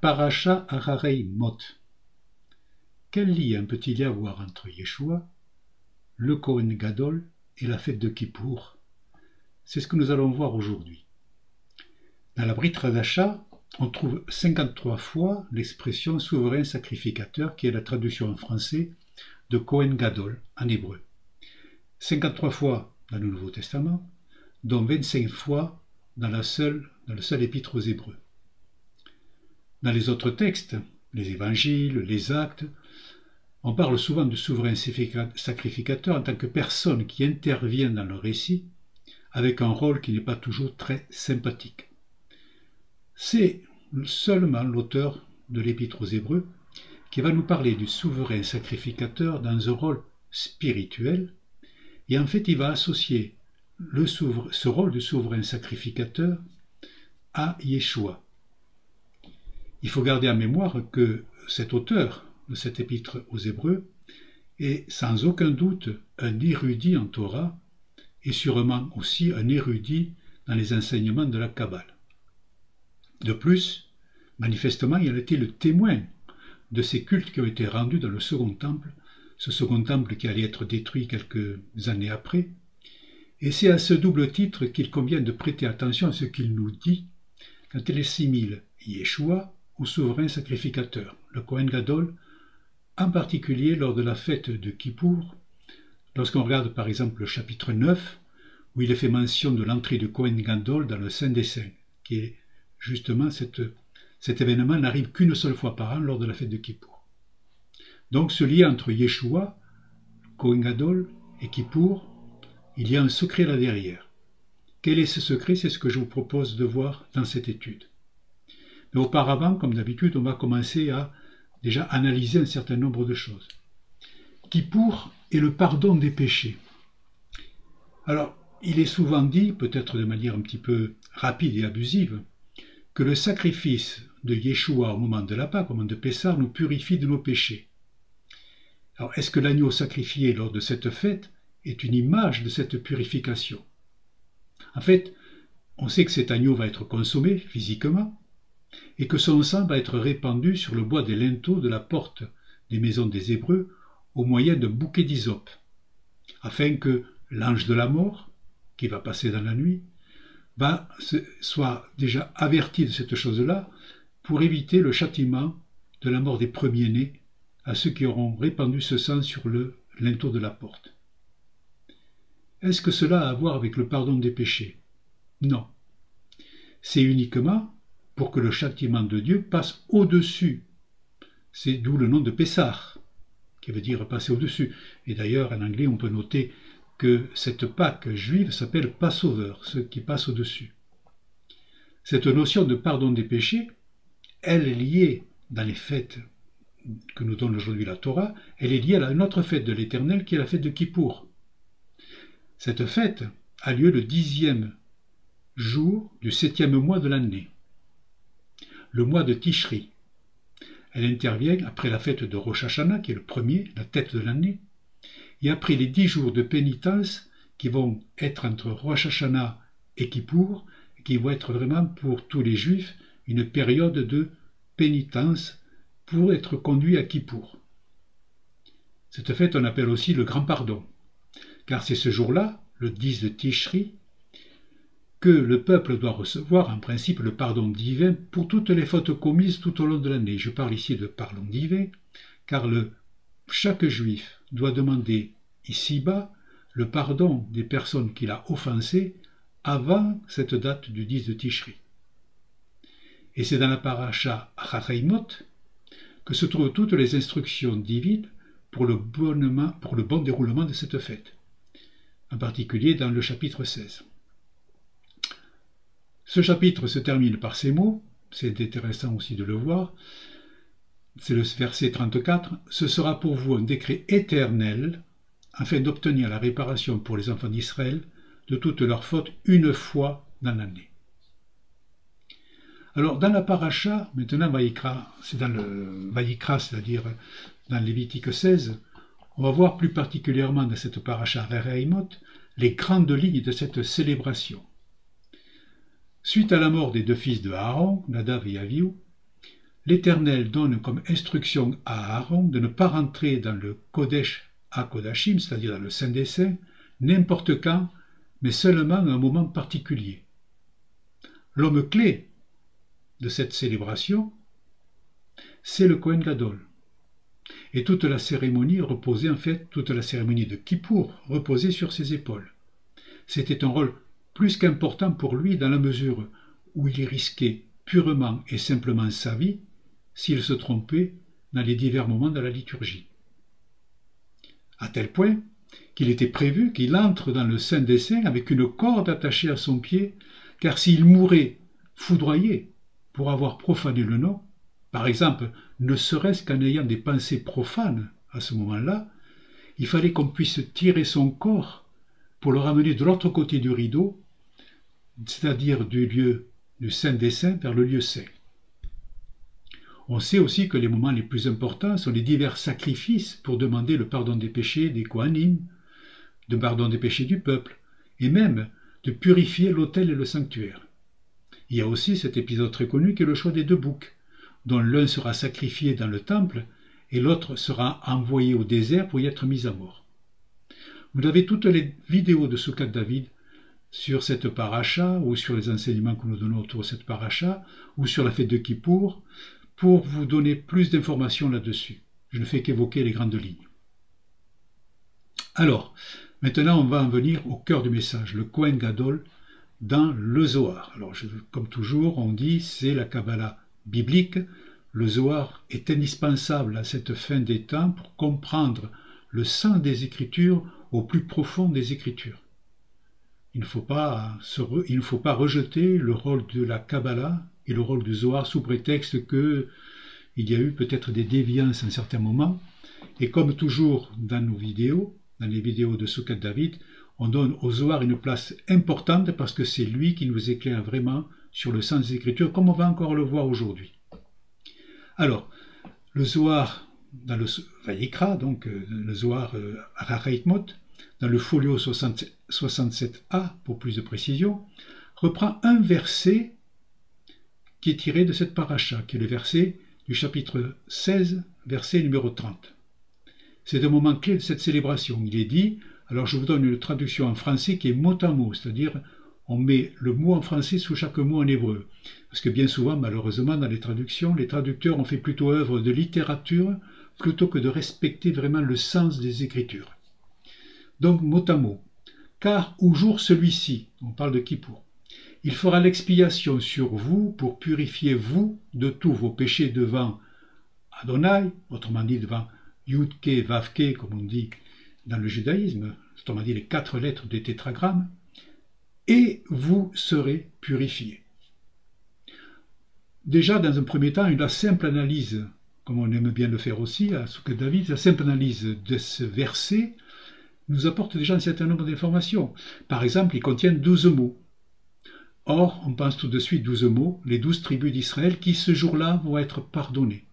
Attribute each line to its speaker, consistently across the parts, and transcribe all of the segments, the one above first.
Speaker 1: Parasha Hararei Mot. Quel lien peut-il y avoir entre Yeshua, le Kohen Gadol et la fête de Kippour? C'est ce que nous allons voir aujourd'hui. Dans la Brit Hadasha, on trouve 53 fois l'expression souverain sacrificateur, qui est la traduction en français de Kohen Gadol en hébreu. 53 fois dans le Nouveau Testament, dont 25 fois dans le seul épître aux Hébreux. Dans les autres textes, les évangiles, les actes, on parle souvent de souverain sacrificateur en tant que personne qui intervient dans le récit avec un rôle qui n'est pas toujours très sympathique. C'est seulement l'auteur de l'Épître aux Hébreux qui va nous parler du souverain sacrificateur dans un rôle spirituel, et en fait il va associer ce rôle de souverain sacrificateur à Yeshua. Il faut garder en mémoire que cet auteur de cet épître aux Hébreux est sans aucun doute un érudit en Torah et sûrement aussi un érudit dans les enseignements de la Kabbale. De plus, manifestement, il a été le témoin de ces cultes qui ont été rendus dans le Second Temple, ce Second Temple qui allait être détruit quelques années après, et c'est à ce double titre qu'il convient de prêter attention à ce qu'il nous dit quand il assimile Yeshua au souverain sacrificateur, le Kohen Gadol, en particulier lors de la fête de Kippour, lorsqu'on regarde par exemple le chapitre 9, où il est fait mention de l'entrée du Kohen Gadol dans le Saint des Saints, qui est justement cet événement n'arrive qu'une seule fois par an lors de la fête de Kippour. Donc ce lien entre Yeshua, Kohen Gadol et Kippour, il y a un secret là derrière. Quel est ce secret? C'est ce que je vous propose de voir dans cette étude. Mais auparavant, comme d'habitude, on va commencer à déjà analyser un certain nombre de choses. Kippour est le pardon des péchés. Alors, il est souvent dit, peut-être de manière un petit peu rapide et abusive, que le sacrifice de Yeshua au moment de la Pâque, au moment de Pessah, nous purifie de nos péchés. Alors, est-ce que l'agneau sacrifié lors de cette fête est une image de cette purification? En fait, on sait que cet agneau va être consommé physiquement et que son sang va être répandu sur le bois des linteaux de la porte des maisons des Hébreux au moyen d'un bouquet d'hysope, afin que l'ange de la mort, qui va passer dans la nuit, soit déjà averti de cette chose-là pour éviter le châtiment de la mort des premiers-nés à ceux qui auront répandu ce sang sur le linteau de la porte. Est-ce que cela a à voir avec le pardon des péchés? Non. C'est uniquement pour que le châtiment de Dieu passe au-dessus. C'est d'où le nom de Pessah, qui veut dire passer au-dessus. Et d'ailleurs, en anglais, on peut noter que cette Pâque juive s'appelle Passover, ce qui passe au-dessus. Cette notion de pardon des péchés, elle est liée dans les fêtes que nous donne aujourd'hui la Torah, elle est liée à une autre fête de l'Éternel qui est la fête de Kippour. Cette fête a lieu le 10e jour du 7e mois de l'année, le mois de Tishri. Elle intervient après la fête de Rosh Hashanah, qui est le premier, la tête de l'année, et après les 10 jours de pénitence qui vont être entre Rosh Hashanah et Kippour, qui vont être vraiment pour tous les Juifs une période de pénitence pour être conduits à Kippour. Cette fête on appelle aussi le Grand Pardon, car c'est ce jour-là, le 10 de Tishri, que le peuple doit recevoir en principe le pardon divin pour toutes les fautes commises tout au long de l'année. Je parle ici de pardon divin, car chaque juif doit demander ici-bas le pardon des personnes qu'il a offensées avant cette date du 10 de Tishri. Et c'est dans la paracha Hararei Mot que se trouvent toutes les instructions divines pour le bon déroulement de cette fête, en particulier dans le chapitre 16. Ce chapitre se termine par ces mots, c'est intéressant aussi de le voir, c'est le verset 34, « Ce sera pour vous un décret éternel, afin d'obtenir la réparation pour les enfants d'Israël de toutes leurs fautes une fois dans l'année. » Alors, dans la paracha, maintenant, c'est dans le Vayikra, c'est-à-dire dans Lévitique 16, on va voir plus particulièrement dans cette paracha Hararei Mot les grandes lignes de cette célébration. Suite à la mort des deux fils de Aaron, Nadav et Avihu, l'Éternel donne comme instruction à Aaron de ne pas rentrer dans le Kodesh HaKodashim, c'est-à-dire dans le Saint des Saints, n'importe quand, mais seulement à un moment particulier. L'homme clé de cette célébration, c'est le Kohen Gadol. Et toute la cérémonie reposait, en fait, toute la cérémonie de Kippour reposait sur ses épaules. C'était un rôle plus qu'important pour lui dans la mesure où il risquait purement et simplement sa vie s'il se trompait dans les divers moments de la liturgie. À tel point qu'il était prévu qu'il entre dans le Saint des Saints avec une corde attachée à son pied, car s'il mourait foudroyé pour avoir profané le nom, par exemple, ne serait-ce qu'en ayant des pensées profanes à ce moment-là, il fallait qu'on puisse tirer son corps pour le ramener de l'autre côté du rideau, c'est-à-dire du lieu du Saint des Saints vers le lieu saint. On sait aussi que les moments les plus importants sont les divers sacrifices pour demander le pardon des péchés des Kohanim, le pardon des péchés du peuple, et même de purifier l'autel et le sanctuaire. Il y a aussi cet épisode très connu qui est le choix des deux boucs, dont l'un sera sacrifié dans le temple et l'autre sera envoyé au désert pour y être mis à mort. Vous avez toutes les vidéos de Soukat David sur cette paracha ou sur les enseignements que nous donnons autour de cette paracha ou sur la fête de Kippour pour vous donner plus d'informations là-dessus. Je ne fais qu'évoquer les grandes lignes. Alors, maintenant on va en venir au cœur du message, le Kohen Gadol dans le Zohar. Alors, comme toujours, on dit c'est la Kabbalah biblique. Le Zohar est indispensable à cette fin des temps pour comprendre le sens des Écritures au plus profond des Écritures. Il ne faut pas rejeter le rôle de la Kabbalah et le rôle du Zohar sous prétexte qu'il y a eu peut-être des déviances à un certain moment. Et comme toujours dans nos vidéos, dans les vidéos de Soukat David, on donne au Zohar une place importante parce que c'est lui qui nous éclaire vraiment sur le sens des Écritures, comme on va encore le voir aujourd'hui. Alors, le Zohar, dans le Vayikra, donc le Zohar Arachaïtmot, dans le folio 67a, pour plus de précision, reprend un verset qui est tiré de cette paracha, qui est le verset du chapitre 16, verset numéro 30. C'est un moment clé de cette célébration. Il est dit, alors je vous donne une traduction en français qui est mot à mot, c'est-à-dire on met le mot en français sous chaque mot en hébreu. Parce que bien souvent, malheureusement, dans les traductions, les traducteurs ont fait plutôt œuvre de littérature plutôt que de respecter vraiment le sens des Écritures. Donc, mot à mot. Car au jour celui-ci, on parle de Kippour, il fera l'expiation sur vous pour purifier vous de tous vos péchés devant Adonai, autrement dit devant Yudke, Vavke, comme on dit dans le judaïsme, autrement dit les 4 lettres des tétragrammes, et vous serez purifiés. Déjà, dans un premier temps, la simple analyse, comme on aime bien le faire aussi à Soukat David, la simple analyse de ce verset nous apporte déjà un certain nombre d'informations. Par exemple, il contient 12 mots. Or, on pense tout de suite 12 mots, les 12 tribus d'Israël qui ce jour-là vont être pardonnées.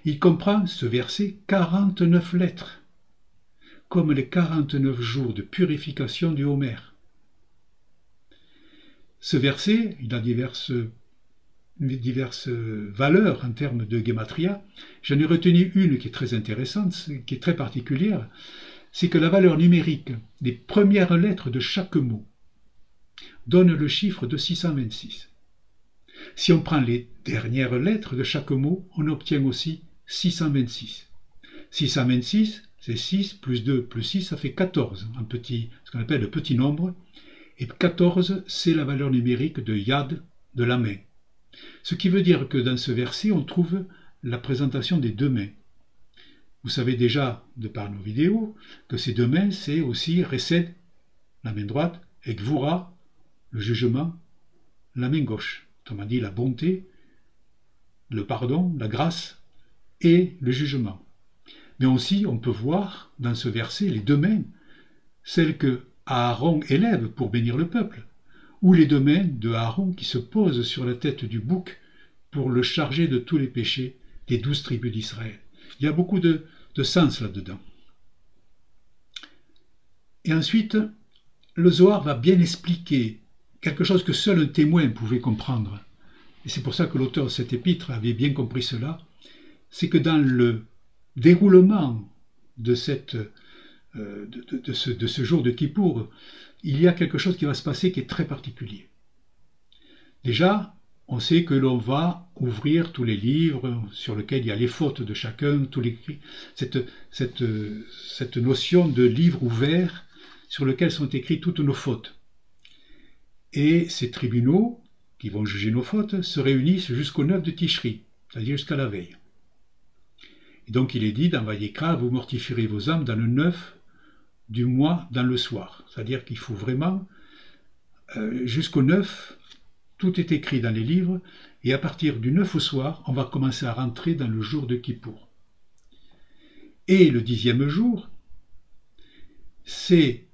Speaker 1: Il comprend, ce verset, 49 lettres, comme les 49 jours de purification du Homer. Ce verset, il a diverses valeurs en termes de gematria. J'en ai retenu une qui est très intéressante, qui est très particulière, c'est que la valeur numérique des premières lettres de chaque mot donne le chiffre de 626. Si on prend les dernières lettres de chaque mot, on obtient aussi 626. 626, c'est 6 plus 2 plus 6, ça fait 14, ce qu'on appelle le petit nombre. Et 14, c'est la valeur numérique de Yad, de la main. Ce qui veut dire que dans ce verset, on trouve la présentation des 2 mains. Vous savez déjà, de par nos vidéos, que ces 2 mains, c'est aussi Resed, la main droite, et Gvura, le jugement, la main gauche. Autrement dit, la bonté, le pardon, la grâce et le jugement. Mais aussi, on peut voir dans ce verset les 2 mains, celles que Aaron élève pour bénir le peuple, ou les 2 mains de Aaron qui se posent sur la tête du bouc pour le charger de tous les péchés des 12 tribus d'Israël. Il y a beaucoup de sens là-dedans. Et ensuite, le Zohar va bien expliquer quelque chose que seul un témoin pouvait comprendre. et c'est pour ça que l'auteur de cette épître avait bien compris cela, c'est que dans le déroulement de ce jour de Kippour, il y a quelque chose qui va se passer qui est très particulier. Déjà, on sait que l'on va ouvrir tous les livres sur lesquels il y a les fautes de chacun, cette notion de livre ouvert sur lequel sont écrites toutes nos fautes. Et ces tribunaux, qui vont juger nos fautes, se réunissent jusqu'au 9 de Tishri, c'est-à-dire jusqu'à la veille. Et donc il est dit dans Vayikra, vous mortifierez vos âmes dans le 9 du mois, dans le soir. C'est-à-dire qu'il faut vraiment, jusqu'au 9, tout est écrit dans les livres, et à partir du 9 au soir, on va commencer à rentrer dans le jour de Kippour. Et le 10e jour, c'est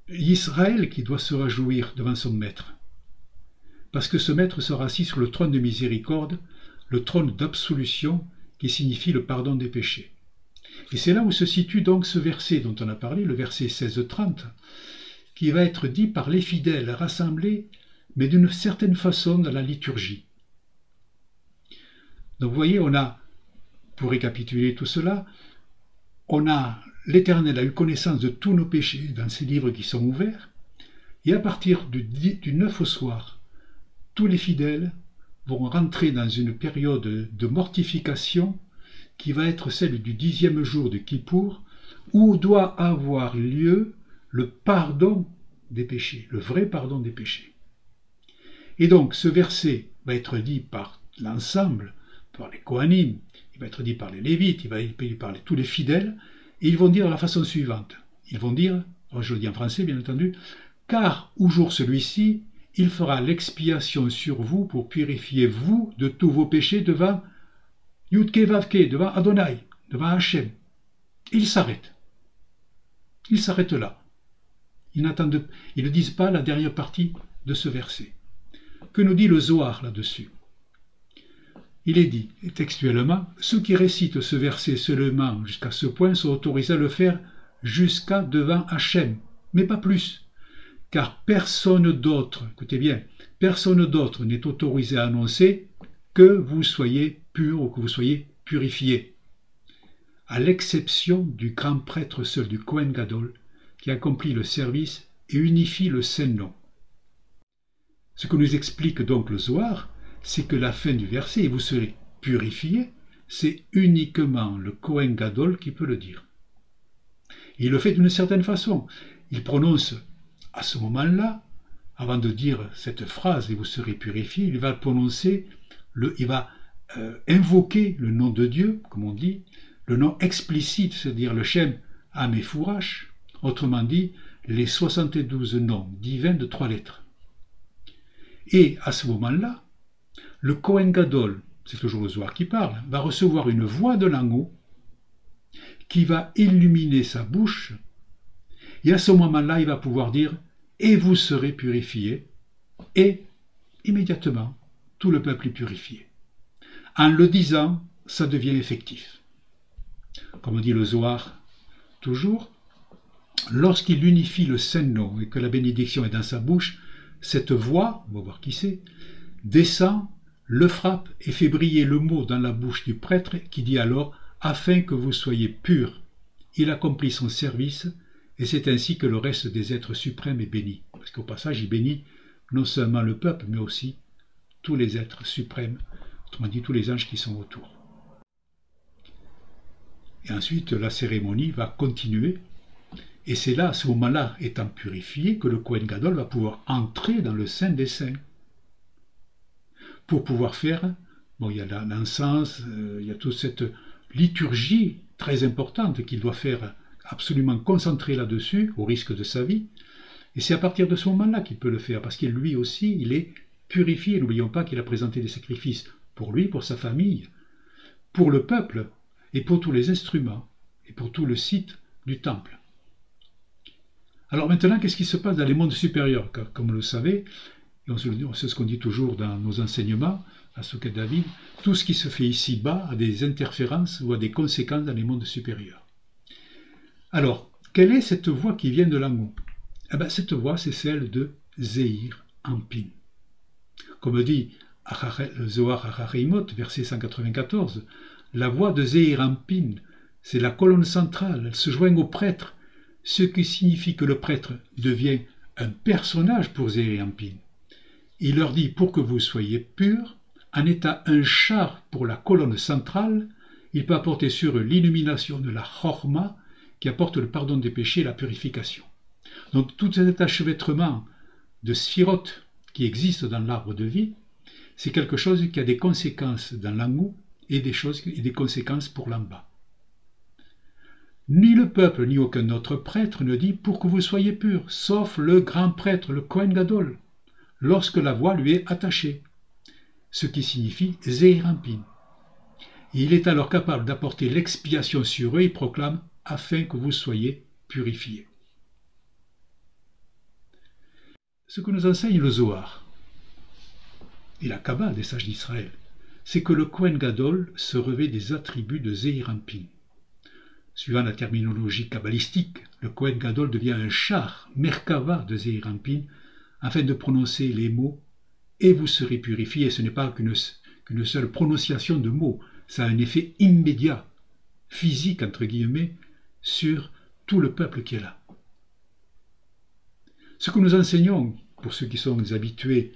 Speaker 1: Israël qui doit se réjouir devant son maître. Parce que ce maître sera assis sur le trône de miséricorde, le trône d'absolution qui signifie le pardon des péchés. Et c'est là où se situe donc ce verset dont on a parlé, le verset 16-30, qui va être dit par les fidèles rassemblés, mais d'une certaine façon dans la liturgie. Donc vous voyez, on a, pour récapituler tout cela, l'Éternel a eu connaissance de tous nos péchés dans ces livres qui sont ouverts, et à partir du 9 au soir, tous les fidèles vont rentrer dans une période de mortification qui va être celle du 10e jour de Kippour, où doit avoir lieu le pardon des péchés, le vrai pardon des péchés. Et donc ce verset va être dit par l'ensemble, par les Kohanim, il va être dit par les Lévites, il va être dit par tous les fidèles, et ils vont dire de la façon suivante. Ils vont dire, je le dis en français bien entendu, car au jour celui-ci, il fera l'expiation sur vous pour purifier vous de tous vos péchés devant Yudke Vavke, devant Adonai, devant Hachem. Ils s'arrêtent. Ils s'arrêtent là. Ils ne disent pas la dernière partie de ce verset. Que nous dit le Zohar là-dessus? Il est dit, textuellement, ceux qui récitent ce verset seulement jusqu'à ce point sont autorisés à le faire jusqu'à devant Hachem, mais pas plus. Car personne d'autre, écoutez bien, personne d'autre n'est autorisé à annoncer que vous soyez pur ou que vous soyez purifié, à l'exception du grand prêtre seul du Kohen Gadol, qui accomplit le service et unifie le Saint-Nom. Ce que nous explique donc le Zohar, c'est que la fin du verset, et vous serez purifiés, c'est uniquement le Kohen Gadol qui peut le dire. Et il le fait d'une certaine façon. Il prononce à ce moment-là, avant de dire cette phrase, et vous serez purifiés, il va prononcer, il va invoquer le nom de Dieu, comme on dit, le nom explicite, c'est-à-dire le Shem Amefourash, autrement dit, les 72 noms divins de 3 lettres. Et à ce moment-là, le Kohen Gadol, c'est toujours le Zohar qui parle, va recevoir une voix de l'anneau qui va illuminer sa bouche, et à ce moment-là, il va pouvoir dire « Et vous serez purifiés », et immédiatement, tout le peuple est purifié. En le disant, ça devient effectif. Comme dit le Zohar, toujours, lorsqu'il unifie le Saint-Nom et que la bénédiction est dans sa bouche, cette voix, on va voir qui c'est, descend, le frappe et fait briller le mot dans la bouche du prêtre qui dit alors « Afin que vous soyez purs ». Il accomplit son service et c'est ainsi que le reste des êtres suprêmes est béni. Parce qu'au passage, il bénit non seulement le peuple, mais aussi tous les êtres suprêmes, autrement dit tous les anges qui sont autour. Et ensuite, la cérémonie va continuer. Et c'est là, à ce moment-là, étant purifié, que le Kohen Gadol va pouvoir entrer dans le Saint des Saints. Pour pouvoir faire, bon, il y a l'encens, il y a toute cette liturgie très importante qu'il doit faire absolument concentré là-dessus, au risque de sa vie. Et c'est à partir de ce moment-là qu'il peut le faire, parce que lui aussi, il est purifié. N'oublions pas qu'il a présenté des sacrifices pour lui, pour sa famille, pour le peuple, et pour tous les instruments, et pour tout le site du temple. Alors maintenant, qu'est-ce qui se passe dans les mondes supérieurs? Car, comme vous le savez, et c'est ce qu'on dit toujours dans nos enseignements, à Souket David, tout ce qui se fait ici-bas a des interférences ou a des conséquences dans les mondes supérieurs. Alors, quelle est cette voix qui vient de l'amour? Eh bien, cette voix, c'est celle de Zéhir Anpin. Comme dit le Zohar Achareimot, verset 194, la voix de Zeir Anpin, c'est la colonne centrale, elle se joint au prêtre, ce qui signifie que le prêtre devient un personnage pour Zeir Anpin. Il leur dit, pour que vous soyez purs, en état un char pour la colonne centrale, il peut apporter sur eux l'illumination de la Chorma, qui apporte le pardon des péchés et la purification. Donc tout cet achevêtrement de sphirotes qui existe dans l'arbre de vie, c'est quelque chose qui a des conséquences dans l'en haut et des conséquences pour l'en bas. Ni le peuple ni aucun autre prêtre ne dit pour que vous soyez purs, sauf le grand prêtre, le Kohen Gadol, lorsque la voix lui est attachée, ce qui signifie Zeir Anpin. Il est alors capable d'apporter l'expiation sur eux et proclame afin que vous soyez purifiés. Ce que nous enseigne le Zohar et la Kabbale des sages d'Israël, c'est que le Kohen Gadol se revêt des attributs de Zeir Anpin. Suivant la terminologie kabbalistique, le Kohen Gadol devient un char, Merkava de Zeir Anpin, afin de prononcer les mots « et vous serez purifiés ». Ce n'est pas qu'une seule prononciation de mots, ça a un effet immédiat, physique entre guillemets, sur tout le peuple qui est là. Ce que nous enseignons, pour ceux qui sont habitués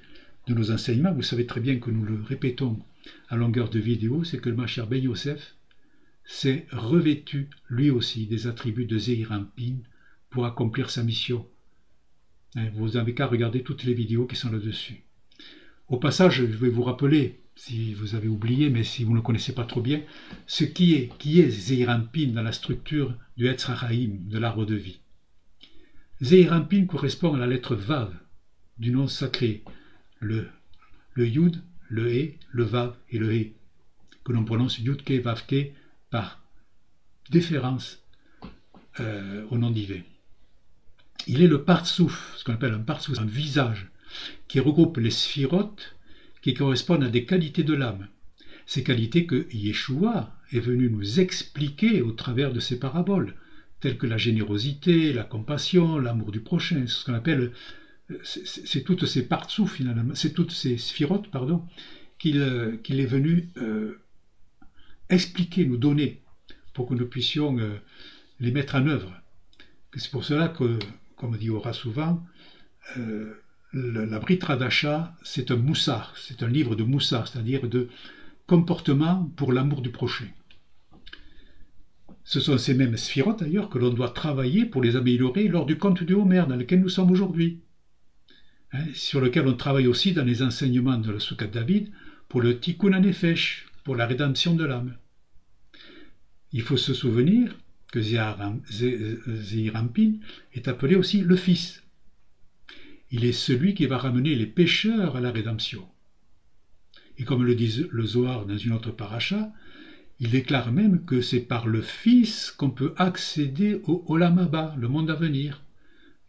Speaker 1: de nos enseignements, vous savez très bien que nous le répétons à longueur de vidéo, c'est que le Mashiach Ben Yosef s'est revêtu lui aussi des attributs de Zeir Anpin pour accomplir sa mission. Vous n'avez qu'à regarder toutes les vidéos qui sont là-dessus. Au passage, je vais vous rappeler, si vous avez oublié, mais si vous ne connaissez pas trop bien, ce qui est Zeir Anpin dans la structure du Etz HaChaim, de l'arbre de vie. Zeir Anpin correspond à la lettre Vav du nom sacré, le Yud, le He, le Vav et le He, que l'on prononce Yud-Ke, Vav-Ke par déférence au nom divin. Il est le partsouf, ce qu'on appelle un partsouf, un visage, qui regroupe les sphirotes qui correspondent à des qualités de l'âme. Ces qualités que Yeshua est venu nous expliquer au travers de ses paraboles, telles que la générosité, la compassion, l'amour du prochain, ce qu'on appelle, c'est toutes ces partsouf finalement, c'est toutes ces sphirotes, pardon, qu'il est venu expliquer, nous donner, pour que nous puissions les mettre en œuvre. C'est pour cela que, comme dit Ora souvent, la Brit Hadasha, c'est un moussar, c'est un livre de moussar, c'est-à-dire de comportement pour l'amour du prochain. Ce sont ces mêmes sphirotes d'ailleurs que l'on doit travailler pour les améliorer lors du conte de Homer dans lequel nous sommes aujourd'hui, sur lequel on travaille aussi dans les enseignements de la Soukat David pour le Tikkun HaNefesh, pour la rédemption de l'âme. Il faut se souvenir que Zeir Anpin est appelé aussi le Fils. Il est celui qui va ramener les pécheurs à la rédemption. Et comme le dit le Zohar dans une autre paracha, il déclare même que c'est par le Fils qu'on peut accéder au Olam Haba, le monde à venir.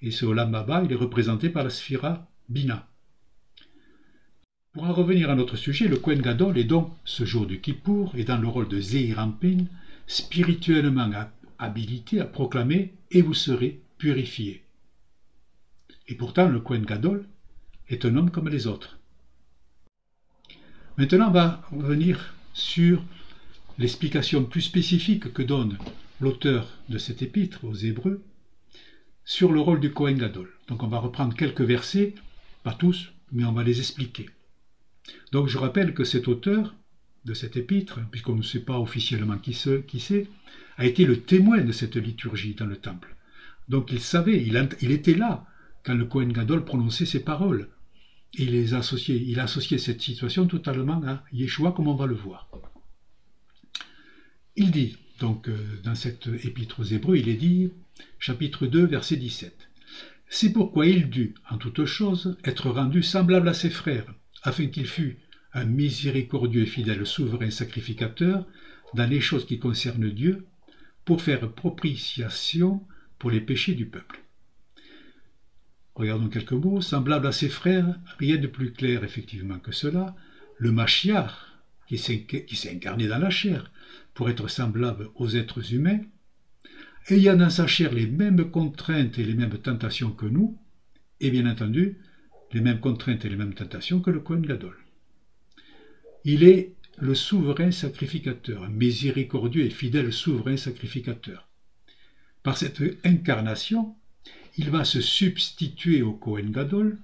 Speaker 1: Et ce Olam Haba, il est représenté par la Sphira Bina. Pour en revenir à notre sujet, le Kohen Gadol est donc, ce jour du Kippour, et dans le rôle de Zeir Anpin, spirituellement habilité à proclamer « et vous serez purifiés ». Et pourtant, le Kohen Gadol est un homme comme les autres. Maintenant, on va revenir sur l'explication plus spécifique que donne l'auteur de cet épître aux Hébreux sur le rôle du Kohen Gadol. Donc on va reprendre quelques versets, pas tous, mais on va les expliquer. Donc je rappelle que cet auteur de cet épître, puisqu'on ne sait pas officiellement qui c'est, a été le témoin de cette liturgie dans le temple. Donc il savait, il était là quand le Kohen Gadol prononçait ces paroles. Et il a associé cette situation totalement à Yeshua, comme on va le voir. Il dit, donc dans cette épître aux Hébreux, il est dit, chapitre 2, verset 17, « C'est pourquoi il dut, en toutes choses, être rendu semblable à ses frères, afin qu'il fût un miséricordieux et fidèle souverain sacrificateur dans les choses qui concernent Dieu, pour faire propitiation pour les péchés du peuple. » Regardons quelques mots. Semblable à ses frères, rien de plus clair effectivement que cela. Le Mashiach, qui s'est incarné dans la chair, pour être semblable aux êtres humains, ayant dans sa chair les mêmes contraintes et les mêmes tentations que nous, et bien entendu, les mêmes contraintes et les mêmes tentations que le Kohen Gadol. Il est le souverain sacrificateur, un miséricordieux et fidèle souverain sacrificateur. Par cette incarnation, il va se substituer au Kohen Gadol,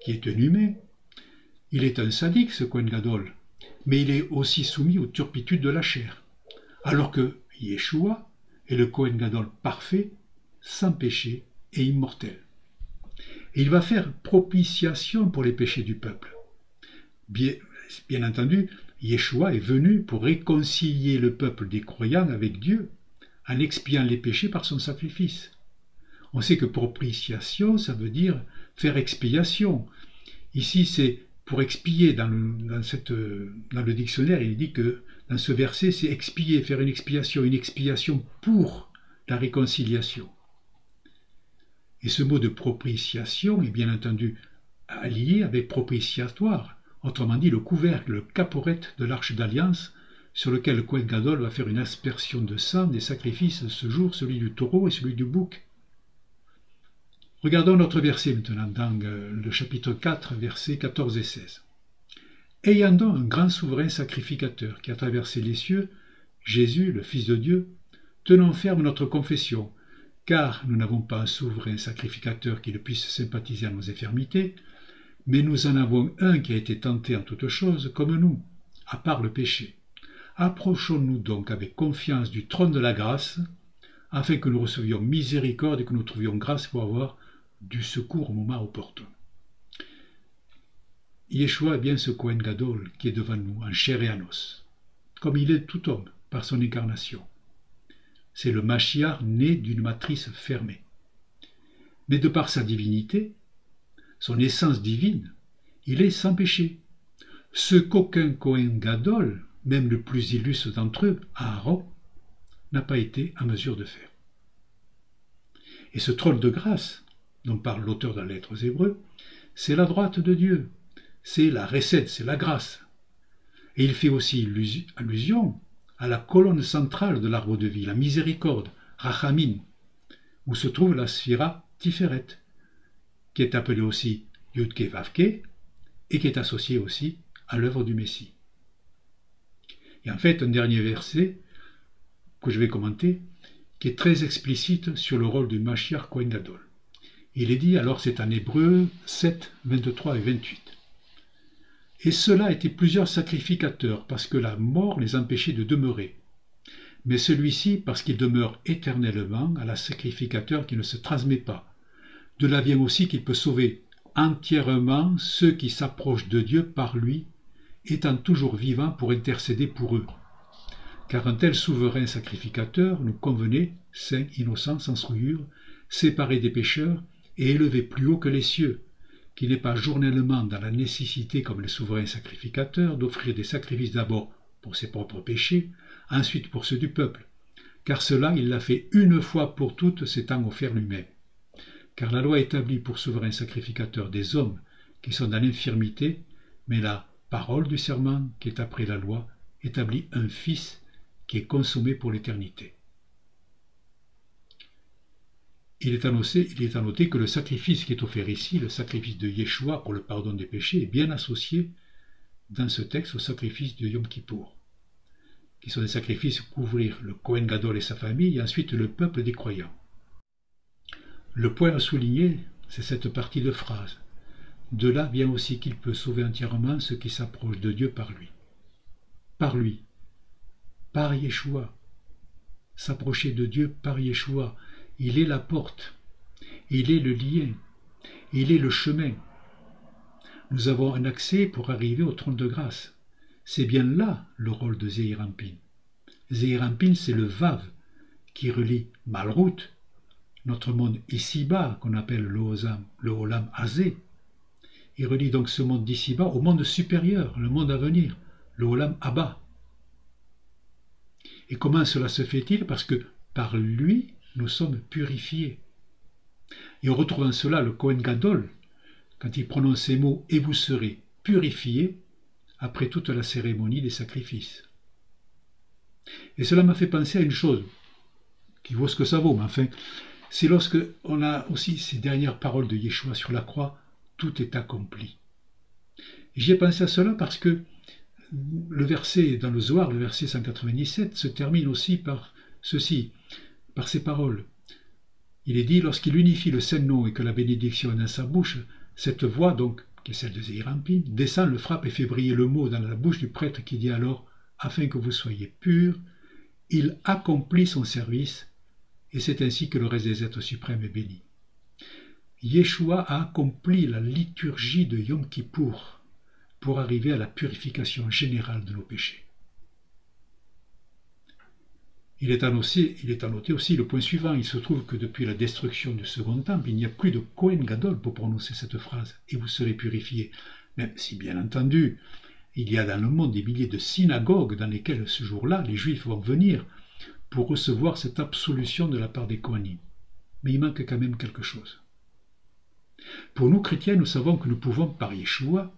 Speaker 1: qui est un humain. Il est un sadique, ce Kohen Gadol, mais il est aussi soumis aux turpitudes de la chair, alors que Yeshua est le Kohen Gadol parfait, sans péché et immortel. Et il va faire propitiation pour les péchés du peuple. Bien entendu, Yeshua est venu pour réconcilier le peuple des croyants avec Dieu, en expiant les péchés par son sacrifice. On sait que propitiation, ça veut dire faire expiation. Ici, c'est pour expier. Dans le dictionnaire, il dit que dans ce verset, c'est expier, faire une expiation pour la réconciliation. Et ce mot de propitiation est bien entendu allié avec propitiatoire, autrement dit le couvercle, le caporette de l'arche d'alliance, sur lequel le Kohen Gadol va faire une aspersion de sang des sacrifices de ce jour, celui du taureau et celui du bouc. Regardons notre verset maintenant, dans le chapitre 4, versets 14 et 16. Ayant donc un grand souverain sacrificateur qui a traversé les cieux, Jésus, le Fils de Dieu, tenons ferme notre confession, car nous n'avons pas un souverain sacrificateur qui ne puisse sympathiser à nos infirmités, mais nous en avons un qui a été tenté en toutes choses, comme nous, à part le péché. Approchons-nous donc avec confiance du trône de la grâce, afin que nous recevions miséricorde et que nous trouvions grâce pour avoir du secours au moment opportun. Yeshua est bien ce Kohen Gadol qui est devant nous, en chair et en os, comme il est tout homme, par son incarnation. C'est le Mashiach né d'une matrice fermée. Mais de par sa divinité, son essence divine, il est sans péché. Ce qu'aucun Kohen Gadol, même le plus illustre d'entre eux, Aaron, n'a pas été en mesure de faire. Et ce trône de grâce, dont parle l'auteur de la lettre aux Hébreux, c'est la droite de Dieu, c'est la recette, c'est la grâce. Et il fait aussi allusion à la colonne centrale de l'arbre de vie, la miséricorde, Rachamim, où se trouve la sphira Tiferet, qui est appelée aussi Yudke Vavke, et qui est associée aussi à l'œuvre du Messie. Et en fait, un dernier verset que je vais commenter, qui est très explicite sur le rôle du Mashiach Kohen Gadol. Il est dit, alors c'est en Hébreu 7, 23 et 28. Et cela étaient plusieurs sacrificateurs, parce que la mort les empêchait de demeurer. Mais celui-ci, parce qu'il demeure éternellement, à la sacrificateur qui ne se transmet pas. De là vient aussi qu'il peut sauver entièrement ceux qui s'approchent de Dieu par lui, étant toujours vivant pour intercéder pour eux. Car un tel souverain sacrificateur nous convenait, saint, innocent, sans souillure, séparé des pécheurs et élevé plus haut que les cieux, qui n'est pas journellement dans la nécessité, comme les souverains sacrificateurs, d'offrir des sacrifices d'abord pour ses propres péchés, ensuite pour ceux du peuple, car cela il l'a fait une fois pour toutes, s'étant offert lui-même. Car la loi établit pour souverain sacrificateur des hommes qui sont dans l'infirmité, mais la parole du serment, qui est après la loi, établit un fils qui est consommé pour l'éternité. Il est à noter que le sacrifice qui est offert ici, le sacrifice de Yeshua pour le pardon des péchés, est bien associé dans ce texte au sacrifice de Yom Kippour, qui sont des sacrifices pour couvrir le Kohen Gadol et sa famille, et ensuite le peuple des croyants. Le point à souligner, c'est cette partie de phrase. De là vient aussi qu'il peut sauver entièrement ceux qui s'approchent de Dieu par lui. Par lui. Par Yeshua. S'approcher de Dieu par Yeshua. Il est la porte. Il est le lien. Il est le chemin. Nous avons un accès pour arriver au trône de grâce. C'est bien là le rôle de Zeir Anpin. Zeir Anpin, c'est le Vav qui relie Malrout, notre monde ici-bas, qu'on appelle le Olam Hazé. Il relie donc ce monde d'ici-bas au monde supérieur, le monde à venir, le Olam Abba. Et comment cela se fait-il? Parce que par lui, nous sommes purifiés. Et on retrouve en cela le Kohen Gadol, quand il prononce ces mots « et vous serez purifiés » après toute la cérémonie des sacrifices. Et cela m'a fait penser à une chose, qui vaut ce que ça vaut, mais enfin, c'est lorsque on a aussi ces dernières paroles de Yeshua sur la croix, tout est accompli. J'y ai pensé à cela parce que le verset dans le Zohar, le verset 197, se termine aussi par ceci, par ces paroles. Il est dit, lorsqu'il unifie le Saint-Nom et que la bénédiction est dans sa bouche, cette voix, donc, qui est celle de Zéhirampin, descend, le frappe et fait briller le mot dans la bouche du prêtre qui dit alors, afin que vous soyez purs, il accomplit son service, et c'est ainsi que le reste des êtres suprêmes est béni. Yeshua a accompli la liturgie de Yom Kippour pour arriver à la purification générale de nos péchés. Il est à noter aussi le point suivant. Il se trouve que depuis la destruction du Second Temple, il n'y a plus de Kohen Gadol pour prononcer cette phrase « et vous serez purifiés ». Même si, bien entendu, il y a dans le monde des milliers de synagogues dans lesquelles ce jour-là, les Juifs vont venir pour recevoir cette absolution de la part des Kohanim. Mais il manque quand même quelque chose. Pour nous chrétiens, nous savons que nous pouvons, par Yeshua,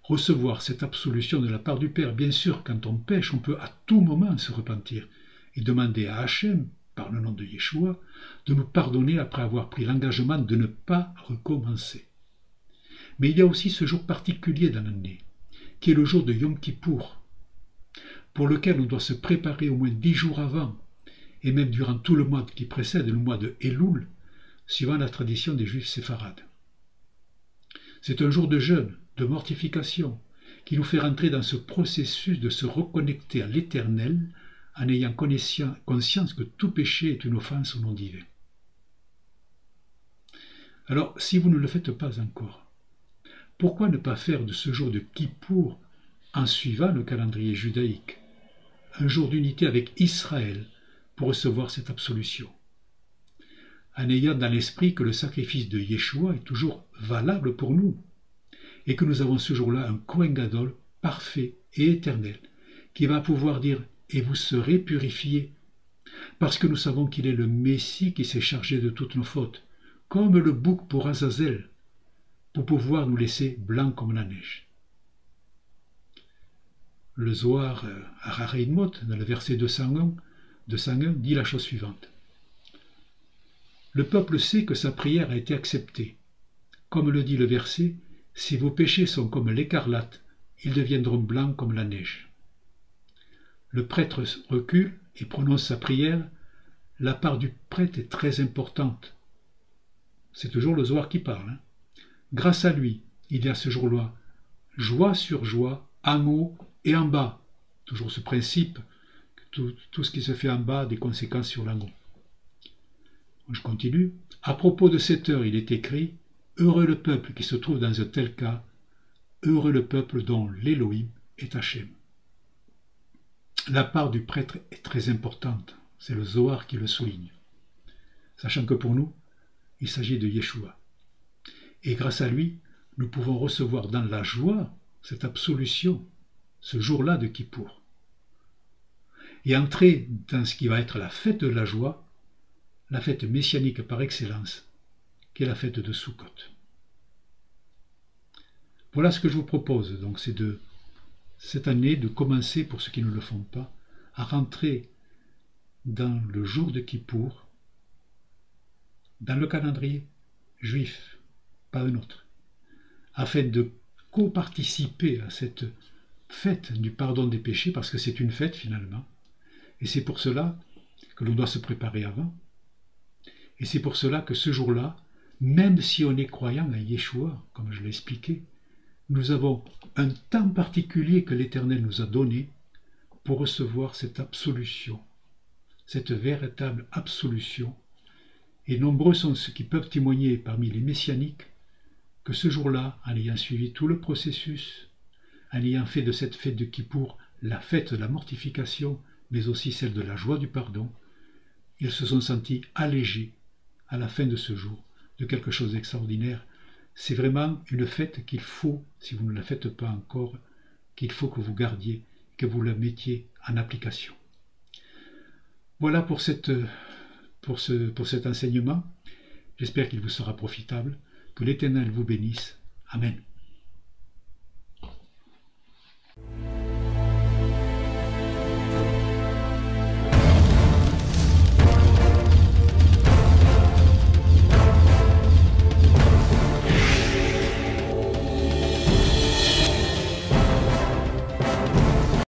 Speaker 1: recevoir cette absolution de la part du Père. Bien sûr, quand on pêche, on peut à tout moment se repentir et demander à Hachem, par le nom de Yeshua, de nous pardonner après avoir pris l'engagement de ne pas recommencer. Mais il y a aussi ce jour particulier dans l'année, qui est le jour de Yom Kippour, pour lequel on doit se préparer au moins 10 jours avant, et même durant tout le mois qui précède le mois de Elul, suivant la tradition des Juifs séfarades. C'est un jour de jeûne, de mortification, qui nous fait rentrer dans ce processus de se reconnecter à l'Éternel en ayant conscience que tout péché est une offense au nom divin. Alors, si vous ne le faites pas encore, pourquoi ne pas faire de ce jour de Kippour, en suivant le calendrier judaïque, un jour d'unité avec Israël pour recevoir cette absolution, en ayant dans l'esprit que le sacrifice de Yeshua est toujours valable pour nous, et que nous avons ce jour-là un Kohen Gadol parfait et éternel, qui va pouvoir dire « et vous serez purifiés », parce que nous savons qu'il est le Messie qui s'est chargé de toutes nos fautes, comme le bouc pour Azazel, pour pouvoir nous laisser blancs comme la neige. Le Zohar Hararei Mot, dans le verset 201, dit la chose suivante. Le peuple sait que sa prière a été acceptée. Comme le dit le verset, « Si vos péchés sont comme l'écarlate, ils deviendront blancs comme la neige. » Le prêtre recule et prononce sa prière. La part du prêtre est très importante. C'est toujours le Zohar qui parle. Grâce à lui, il y a ce jour-là joie sur joie, en haut et en bas. Toujours ce principe que tout ce qui se fait en bas a des conséquences sur l'en haut. Je continue. À propos de cette heure, il est écrit « Heureux le peuple qui se trouve dans un tel cas, heureux le peuple dont l'Élohim est Hachem. » La part du prêtre est très importante, c'est le Zohar qui le souligne. Sachant que pour nous, il s'agit de Yeshua. Et grâce à lui, nous pouvons recevoir dans la joie cette absolution, ce jour-là de Kippour. Et entrer dans ce qui va être la fête de la joie, la fête messianique par excellence, qui est la fête de Sukkot. Voilà ce que je vous propose, donc c'est de cette année de commencer, pour ceux qui ne le font pas, à rentrer dans le jour de Kippour, dans le calendrier juif, pas un autre, afin de co-participer à cette fête du pardon des péchés, parce que c'est une fête finalement, et c'est pour cela que l'on doit se préparer avant, et c'est pour cela que ce jour-là, même si on est croyant à Yeshua, comme je l'ai expliqué, nous avons un temps particulier que l'Éternel nous a donné pour recevoir cette absolution, cette véritable absolution. Et nombreux sont ceux qui peuvent témoigner parmi les messianiques que ce jour-là, en ayant suivi tout le processus, en ayant fait de cette fête de Kippour la fête de la mortification, mais aussi celle de la joie du pardon, ils se sont sentis allégés à la fin de ce jour de quelque chose d'extraordinaire. C'est vraiment une fête qu'il faut, si vous ne la faites pas encore, qu'il faut que vous gardiez, que vous la mettiez en application. Voilà pour cet enseignement. J'espère qu'il vous sera profitable. Que l'Éternel vous bénisse. Amen.